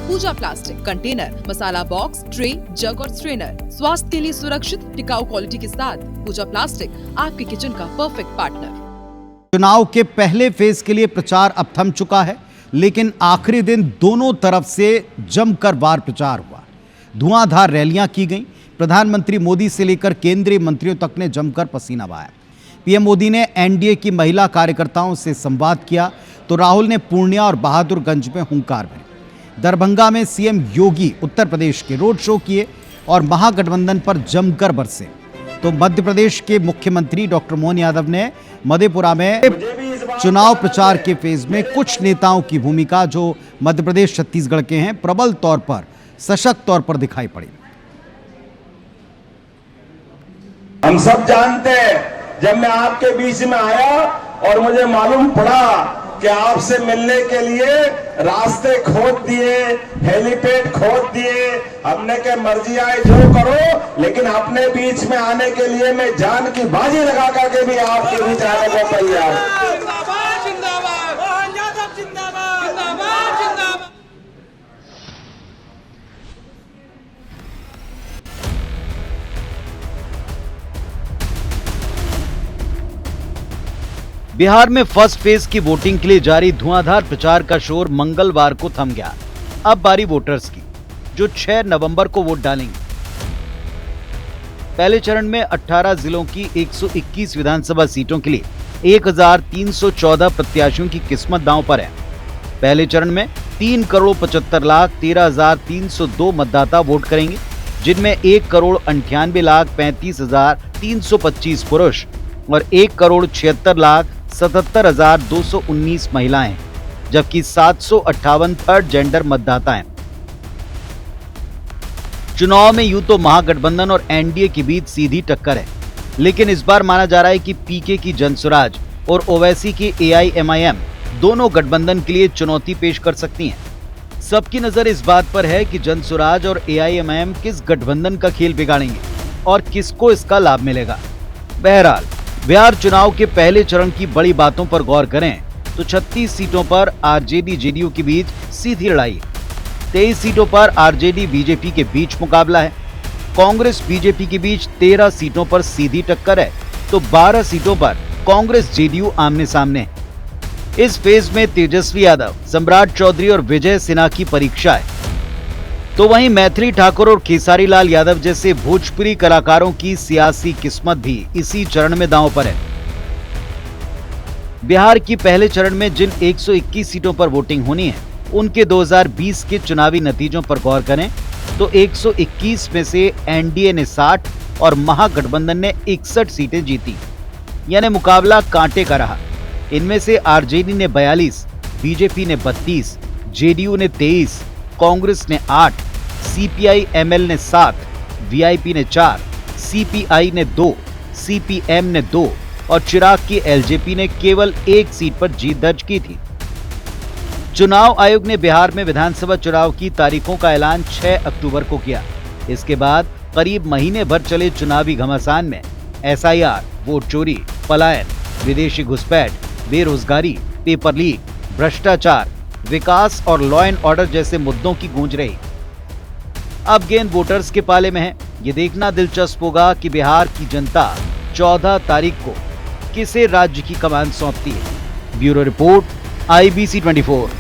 पूजा plastic, container, मसाला box, tray, जग और strainer. स्वास्थ्य के लिए सुरक्षित टिकाऊ क्वालिटी के साथ पूजा प्लास्टिक आपके किचन का परफेक्ट पार्टनर। चुनाव के पहले फेज के लिए प्रचार अब थम चुका है, लेकिन आखिरी दिन दोनों तरफ से जमकर वार प्रचार हुआ। धुआंधार रैलियां की गईं। प्रधानमंत्री मोदी से लेकर केंद्रीय मंत्रियों तक ने जमकर पसीना बहाया। पीएम मोदी ने एनडीए की महिला कार्यकर्ताओं से संवाद किया तो राहुल ने पूर्णिया और बहादुरगंज में हुंकार भरी। दरभंगा में सीएम योगी उत्तर प्रदेश के रोड शो किए और महागठबंधन पर जमकर बरसे। तो मध्य प्रदेश के मुख्यमंत्री डॉक्टर मोहन यादव ने मधेपुरा में चुनाव प्रचार के फेज में कुछ नेताओं की भूमिका जो मध्य प्रदेश छत्तीसगढ़ के हैं प्रबल तौर पर, सशक्त तौर पर दिखाई पड़ी। हम सब जानते हैं, जब मैं आपके बीच में आया और मुझे मालूम पड़ा कि आपसे मिलने के लिए रास्ते खोद दिए, हेलीपैड खोद दिए, हमने क्या मर्जी आए जो करो, लेकिन अपने बीच में आने के लिए मैं जान की बाजी लगा करके भी आपके बीच आने को तैयार। बिहार में फर्स्ट फेज की वोटिंग के लिए जारी धुआंधार प्रचार का शोर मंगलवार को थम गया। अब बारी वोटर्स की, जो 6 नवंबर को वोट डालेंगे। पहले चरण में 18 जिलों की 121 विधानसभा सीटों के लिए 1314 प्रत्याशियों की किस्मत दांव पर है। पहले चरण में 3,75,13,302 मतदाता वोट करेंगे, जिनमें 1,98,35,325 पुरुष और 1,76,77,219 महिलाएं हैं, जबकि 758 थर्ड जेंडर मतदाता हैं। चुनाव में यूं तो महागठबंधन और एनडीए के बीच सीधी टक्कर है, लेकिन इस बार माना जा रहा है कि पीके की जनसुराज और ओवैसी की एआईएमआईएम दोनों गठबंधन के लिए चुनौती पेश कर सकती हैं। सबकी नजर इस बात पर है कि जनसुराज और एआईएमआईएम किस गठबंधन का खेल बिगाड़ेंगे और किसको इसका लाभ मिलेगा। बहरहाल बिहार चुनाव के पहले चरण की बड़ी बातों पर गौर करें तो 36 सीटों पर आरजेडी जेडीयू के बीच सीधी लड़ाई, 23 सीटों पर आरजेडी बीजेपी के बीच मुकाबला है। कांग्रेस बीजेपी के बीच 13 सीटों पर सीधी टक्कर है, तो 12 सीटों पर कांग्रेस जेडीयू आमने सामने है। इस फेज में तेजस्वी यादव, सम्राट चौधरी और विजय सिन्हा की परीक्षा है, तो वहीं मैथिली ठाकुर और खेसारी लाल यादव जैसे भोजपुरी कलाकारों की सियासी किस्मत भी इसी चरण में दांव पर है। बिहार की पहले चरण में जिन 121 सीटों पर वोटिंग होनी है, उनके 2020 के चुनावी नतीजों पर गौर करें तो 121 में से एनडीए ने 60 और महागठबंधन ने 61 सीटें जीती, यानी मुकाबला कांटे का रहा। इनमें से आरजेडी ने 42, बीजेपी ने 32, जेडीयू ने 23, कांग्रेस ने 8, सीपीआई एमएल ने 7, वीआईपी ने 4, सीपीआई ने 2, सीपीएम ने 2 और चिराग की एलजेपी ने केवल 1 सीट पर जीत दर्ज की थी। चुनाव आयोग ने बिहार में विधानसभा चुनाव की तारीखों का ऐलान 6 अक्टूबर को किया। इसके बाद करीब महीने भर चले चुनावी घमासान में एसआईआर, वोट चोरी, पलायन, विदेशी घुसपैठ, बेरोजगारी, पेपर लीक, भ्रष्टाचार, विकास और लॉ एंड ऑर्डर जैसे मुद्दों की गूंज रही। अब गेंद वोटर्स के पाले में है। ये देखना दिलचस्प होगा कि बिहार की जनता 14 तारीख को किसे राज्य की कमान सौंपती है। Bureau report, IBC 24।